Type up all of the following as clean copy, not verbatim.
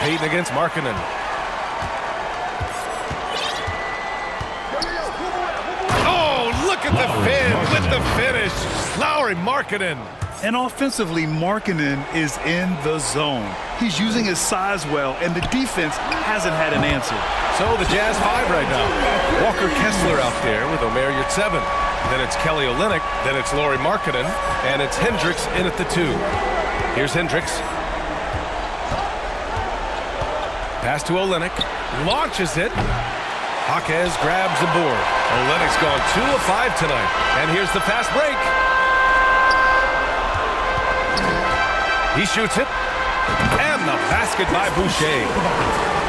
Payton against Markkanen. Oh, look at the fin with the finish. Lauri Markkanen. And offensively, Markkanen is in the zone. He's using his size well, and the defense hasn't had an answer. So the Jazz 5 right now. Walker Kessler out there with Omer Yurtseven. Then it's Kelly Olynyk. Then it's Lauri Markkanen. And it's Hendricks in at the 2. Here's Hendricks. Pass to Olynyk. Launches it. Jaquez grabs the board. Olynyk's gone 2 of 5 tonight. And here's the fast break. He shoots it. And the basket by Boucher.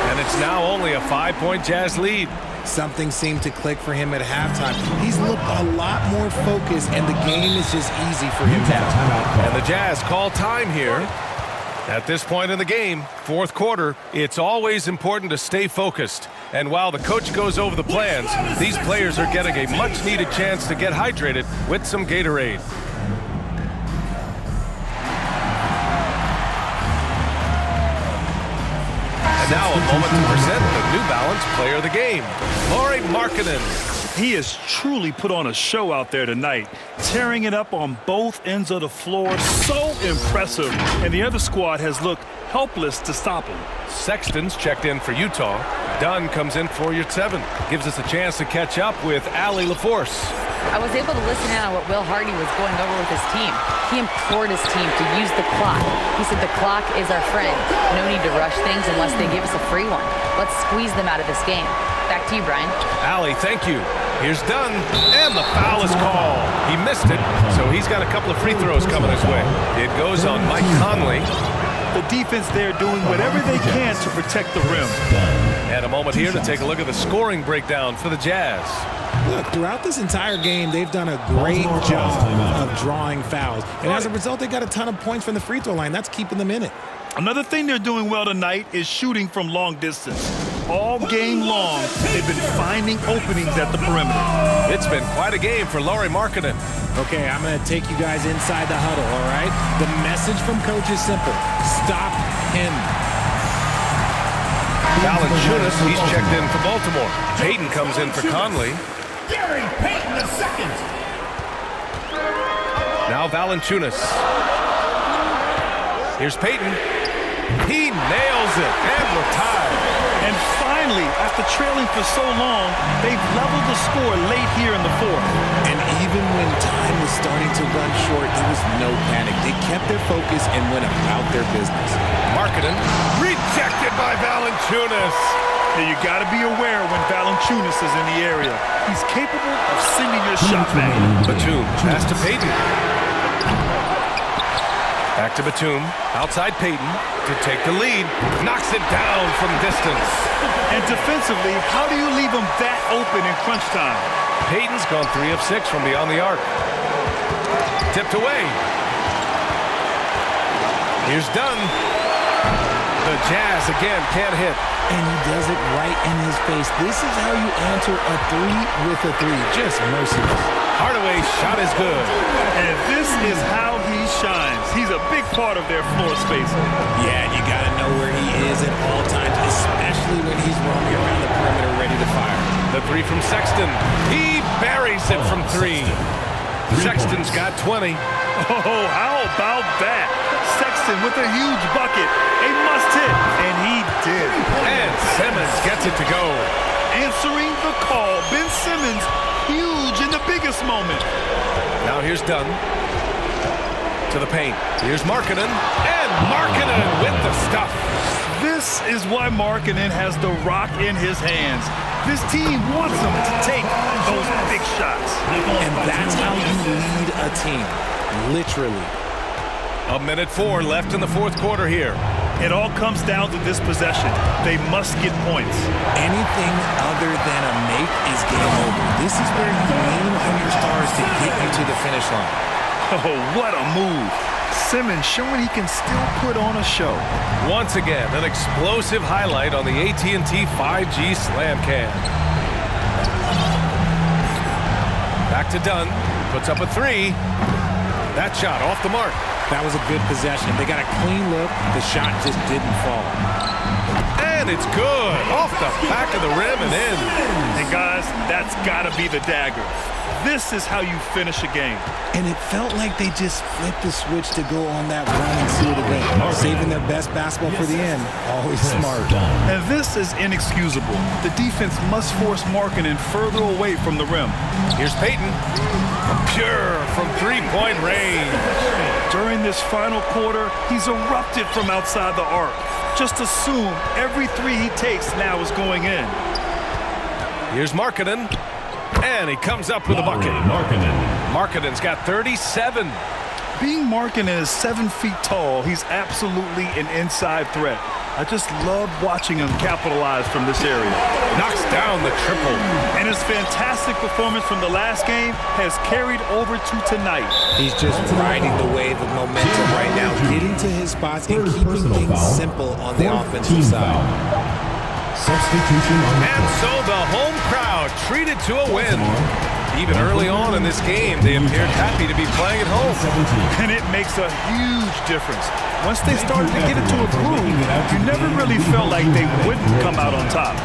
And it's now only a 5-point Jazz lead. Something seemed to click for him at halftime. He's looked a lot more focused, and the game is just easy for him now. And the Jazz call time here. At this point in the game, fourth quarter, it's always important to stay focused. And while the coach goes over the plans, these players are getting a much-needed chance to get hydrated with some Gatorade. And now a moment to present the New Balance Player of the Game, Lauri Markkanen. He has truly put on a show out there tonight, tearing it up on both ends of the floor. So impressive. And the other squad has looked helpless to stop him. Sexton's checked in for Utah. Dunn comes in for Yurtseven. Gives us a chance to catch up with Allie LaForce. I was able to listen in on what Will Hardy was going over with his team. He implored his team to use the clock. He said the clock is our friend. No need to rush things unless they give us a free one. Let's squeeze them out of this game. Back to you, Brian. Allie, thank you. Here's Dunn, and the foul is called. He missed it, so he's got a couple of free throws coming his way. It goes on Mike Conley. The defense there doing whatever they can to protect the rim. And a moment here to take a look at the scoring breakdown for the Jazz. Look, throughout this entire game, they've done a great job of drawing fouls. And as a result, they got a ton of points from the free throw line. That's keeping them in it. Another thing they're doing well tonight is shooting from long distance. All game long, they've been finding openings at the perimeter. It's been quite a game for Lauri Markkanen. Okay, I'm going to take you guys inside the huddle, all right? The message from coach is simple. Stop him. Valanciunas, he's checked in for Baltimore. Payton comes in for Conley. Gary Payton II. Now Valanciunas. Here's Payton. He nails it, and we're tied. And finally, after trailing for so long, they've leveled the score late here in the fourth. And even when time was starting to run short, there was no panic. They kept their focus and went about their business. Markkanen rejected by Valanciunas. Now you got to be aware when Valanciunas is in the area. He's capable of sending your shot back. Batum, pass to Payton. Back to Batum, outside Payton to take the lead. Knocks it down from distance. And defensively, how do you leave him that open in crunch time? Payton's gone 3 of 6 from beyond the arc. Tipped away. Here's Dunn. The Jazz again can't hit. And he does it right in his face. This is how you answer a 3 with a 3. Just merciless. Hardaway's shot is good. And this is how he shines. He's a big part of their floor spacing. Yeah, you got to know where he is at all times, especially when he's roaming around the perimeter ready to fire. The 3 from Sexton. He buries it from 3. Sexton's got 20. Oh, how about that? Sexton with a huge bucket. A must hit. And he did. And Simmons gets it to go. Answering the call. Ben Simmons, huge in the biggest moment. Now here's Dunn. To the paint. Here's Markkanen. And Markkanen with the stuff. This is why Markkanen has the rock in his hands. This team wants him to take those big shots. And that's how you lead a team. Literally. 1:04 left in the fourth quarter here. It all comes down to this possession. They must get points. Anything other than a make is game over. This is where you lean on your stars to get you to the finish line. Oh, what a move. Simmons showing he can still put on a show. Once again, an explosive highlight on the AT&T 5G Slam Cam. Back to Dunn. Puts up a 3. That shot off the mark. That was a good possession. They got a clean look. The shot just didn't fall. And it's good. Off the back of the rim and in. And guys, that's got to be the dagger. This is how you finish a game. And it felt like they just flipped the switch to go on that run and seal the rim, saving their best basketball for the end. Always smart. And this is inexcusable. The defense must force Markkanen further away from the rim. Here's Payton. Pure from three-point range. During this final quarter, he's erupted from outside the arc. Just assume every three he takes now is going in. Here's Markkanen. And he comes up with a bucket. Markkanen's got 37. Being Markkanen is 7 feet tall, he's absolutely an inside threat. I just love watching him capitalize from this area. Knocks down the triple. And his fantastic performance from the last game has carried over to tonight. He's just riding the wave of momentum right now, getting to his spots and keeping things simple on the offensive side. Substitution on the And so the home crowd treated to a win. Even early on in this game, they appeared happy to be playing at home. And it makes a huge difference. Once they started to get into a groove, you never really felt like they wouldn't come out on top.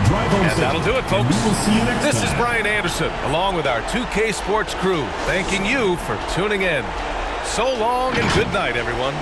And that'll do it, folks. This is time. Brian Anderson, along with our 2K Sports crew, thanking you for tuning in. So long and good night, everyone.